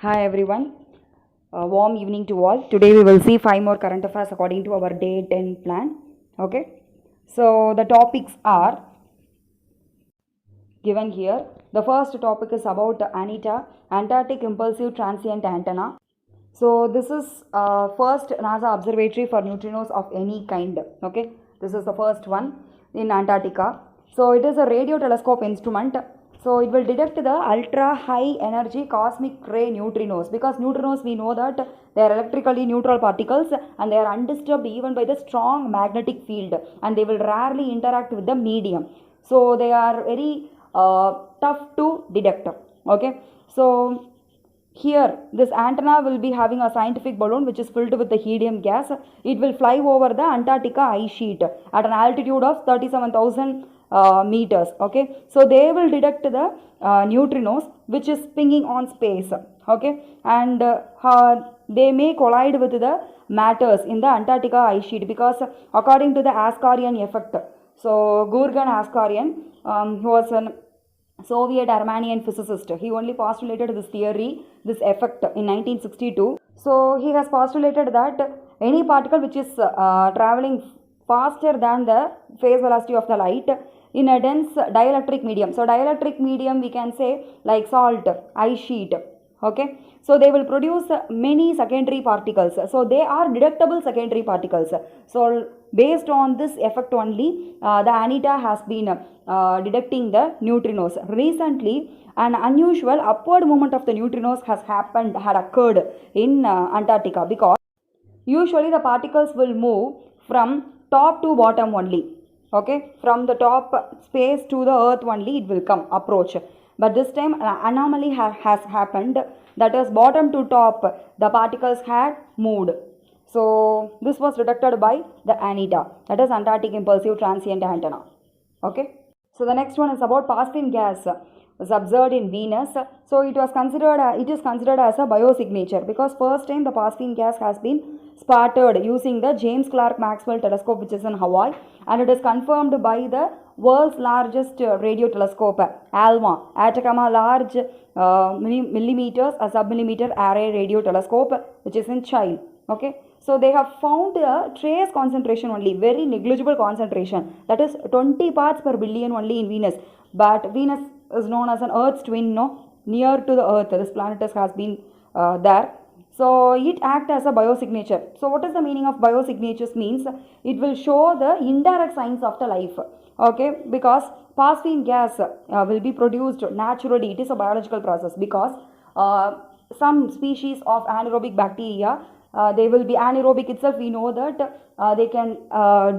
Hi everyone, warm evening to all. Today we will see 5 more current affairs according to our day 10 plan. Okay, so the topics are given here. The first topic is about ANITA, Antarctic Impulsive Transient Antenna. So this is first NASA observatory for neutrinos of any kind. Okay, this is the first one in Antarctica. So it is a radio telescope instrument. So it will detect the ultra high energy cosmic ray neutrinos, because neutrinos, we know that they are electrically neutral particles and they are undisturbed even by the strong magnetic field, and they will rarely interact with the medium. So they are very tough to detect. Okay, so here this antenna will be having a scientific balloon which is filled with the helium gas. It will fly over the Antarctica ice sheet at an altitude of 37,000 meters. Okay, so they will detect the neutrinos which is pinging on space. Okay, and they may collide with the matters in the Antarctica ice sheet, because according to the Askaryan effect, so Gurgen Askaryan, who was an Soviet Armenian physicist, he only postulated this theory, this effect, in 1962. So he has postulated that any particle which is traveling faster than the phase velocity of the light in a dense dielectric medium. So dielectric medium, we can say like salt, ice sheet. Okay, so they will produce many secondary particles. So they are detectable secondary particles. So based on this effect only, the ANITA has been detecting the neutrinos. Recently, an unusual upward movement of the neutrinos had occurred in Antarctica, because usually the particles will move from top to bottom only. Okay, from the top space to the earth only it will come approach. But this time an anomaly has happened, that is bottom to top the particles had moved. So this was detected by the ANITA, that is Antarctic Impulsive Transient Antenna. Okay, so the next one is about phosphine gas was observed in Venus. So it is considered as a biosignature, because first time the phosphine gas has been spotted using the James Clerk Maxwell telescope, which is in Hawaii, and it is confirmed by the world's largest radio telescope, ALMA, Atacama Large Millimeters a Submillimeter Array Radio Telescope, which is in Chile. Okay, so they have found a trace concentration only, very negligible concentration, that is 20 parts per billion only in Venus. But Venus is known as an Earth's twin, no, near to the Earth. This planet has been there. So it acts as a biosignature. So what is the meaning of biosignatures? Means it will show the indirect signs of the life. Okay, because phosphine gas will be produced naturally. It is a biological process, because some species of anaerobic bacteria, they will be anaerobic itself. We know that they can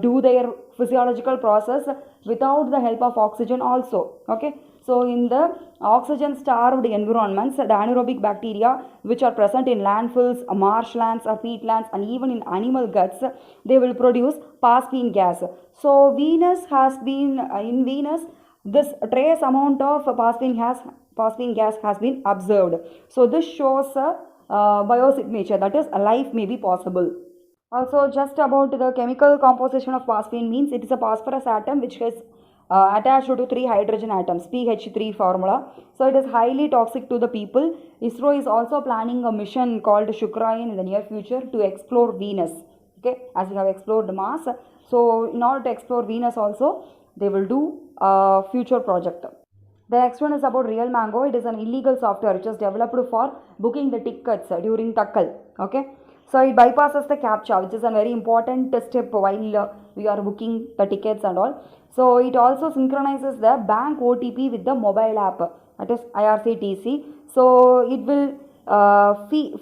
do their physiological process without the help of oxygen also. Okay, so in the oxygen starved environments, the anaerobic bacteria which are present in landfills, marshlands or peatlands, and even in animal guts, they will produce phosphine gas. So Venus has been in Venus, this trace amount of phosphine gas has been observed. So this shows a biosignature, that is a life may be possible. Also, just about the chemical composition of phosphine, means it is a phosphorus atom which is attached to 3 hydrogen atoms, pH3 formula. So it is highly toxic to the people. ISRO is also planning a mission called Shukrayan in the near future to explore Venus. Okay, as we have explored Mars, so in order to explore Venus also, they will do a future project. The next one is about Real Mango. It is an illegal software which is developed for booking the tickets during Takkal. Okay, so it bypasses the CAPTCHA, which is a very important step while we are booking the tickets and all. So it also synchronizes the bank OTP with the mobile app, that is IRCTC. So it will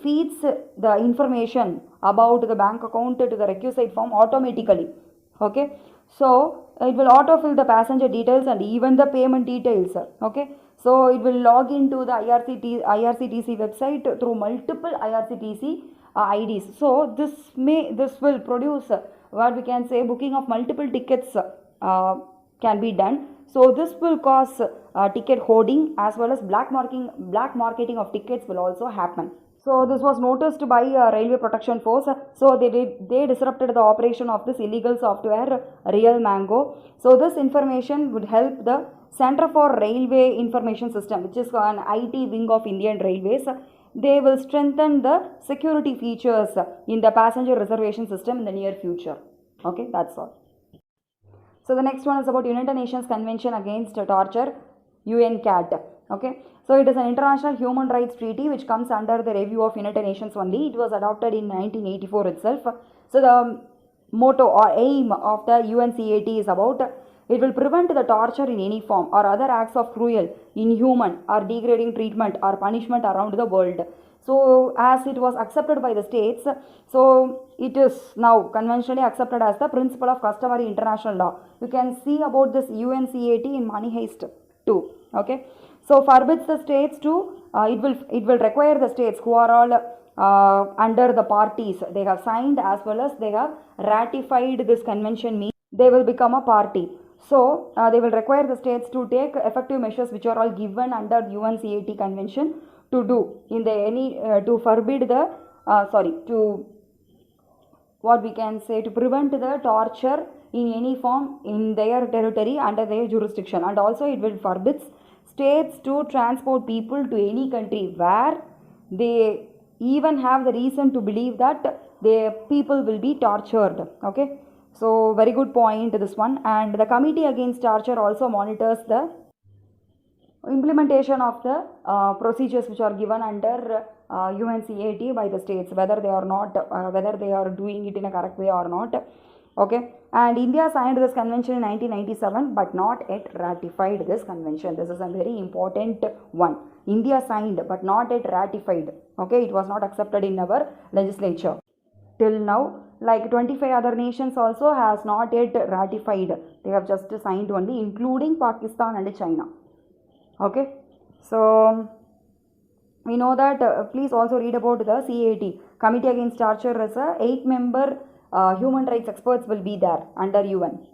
feeds the information about the bank account to the requisite form automatically. Okay, so it will autofill the passenger details and even the payment details. Okay, so it will log into the IRCTC website through multiple IRCTC IDs. So this will produce what we can say booking of multiple tickets can be done. So this will cause ticket hoarding, as well as black marketing of tickets will also happen. So this was noticed by Railway Protection Force. So they disrupted the operation of this illegal software Real Mango. So this information would help the Center for Railway Information System, which is an IT wing of Indian Railways. they will strengthen the security features in the passenger reservation system in the near future. Okay, that's all. So the next one is about United Nations Convention Against Torture, UNCAT. Okay, so it is an international human rights treaty which comes under the review of United Nations only. It was adopted in 1984 itself. So the motto or aim of the UNCAT is about it will prevent the torture in any form or other acts of cruel, inhuman or degrading treatment or punishment around the world. So as it was accepted by the states, so it is now conventionally accepted as the principle of customary international law. You can see about this UNCAT in Money Heist too. Okay, so forbids the states to it will require the states who are all under the parties, they have signed as well as they have ratified this convention, means they will become a party. So they will require the states to take effective measures which are all given under UNCAT convention to do in the any to forbid the to what we can say, to prevent the torture in any form in their territory under their jurisdiction. And also it will forbids states to transport people to any country where they even have the reason to believe that their people will be tortured. Okay, so very good point this one. And the Committee Against Torture also monitors the implementation of the procedures which are given under UNCAT by the states, whether they are not whether they are doing it in a correct way or not. Okay, and India signed this convention in 1997 but not yet ratified this convention. This is a very important one. India signed but not yet ratified. Okay, it was not accepted in our legislature till now. Like 25 other nations also has not yet ratified. They have just signed only, including Pakistan and China. Okay, so we know that please also read about the CAT, Committee Against Torture, is a 8-member human rights experts will be there under UN.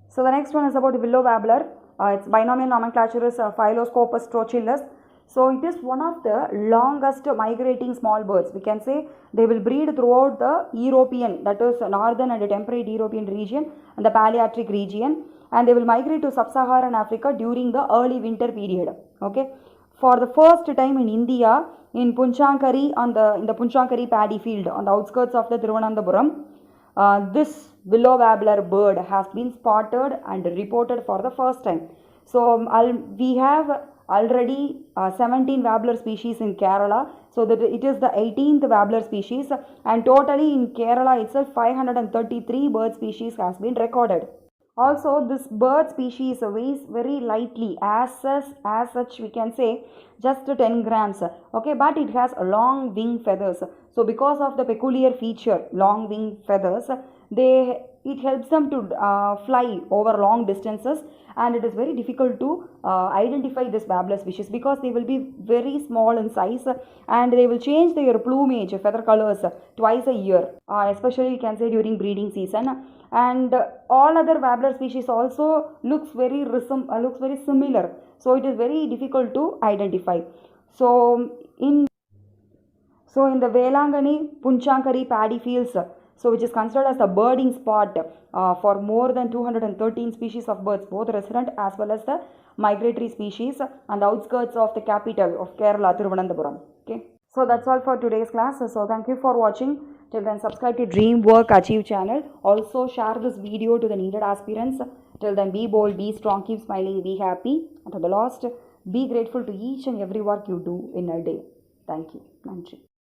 So the next one is about willow warbler. Its binomial nomenclature is Phylloscopus trochilus. So it is one of the longest migrating small birds. We can say they will breed throughout the European, that is northern and temperate European region and the Palearctic region, and they will migrate to sub-Saharan Africa during the early winter period. Okay, for the first time in India, in Punchankari in the Punchankari paddy field on the outskirts of the Thiruvananthapuram, this willow warbler bird has been spotted and reported for the first time. So we have already 17 warbler species in Kerala, so that it is the 18th warbler species, and totally in Kerala itself 533 bird species has been recorded. Also this bird species weighs very lightly, as such we can say just 10 grams. Okay, but it has long wing feathers. So because of the peculiar feature long wing feathers, it helps them to fly over long distances, and it is very difficult to identify this warbler species because they will be very small in size and they will change their plumage, feather colors twice a year, especially you can say during breeding season. And all other warbler species also looks very similar, so it is very difficult to identify. So in the Velangani Punchankari paddy fields, so which is considered as the birding spot for more than 213 species of birds, both resident as well as the migratory species, on the outskirts of the capital of Kerala, Thiruvananthapuram. Okay, so that's all for today's class. So thank you for watching. Till then, subscribe to Dream Work Achieve channel. Also share this video to the needed aspirants. Till then, be bold, be strong, keep smiling, be happy. And to the last, be grateful to each and every work you do in a day. Thank you. Nandri.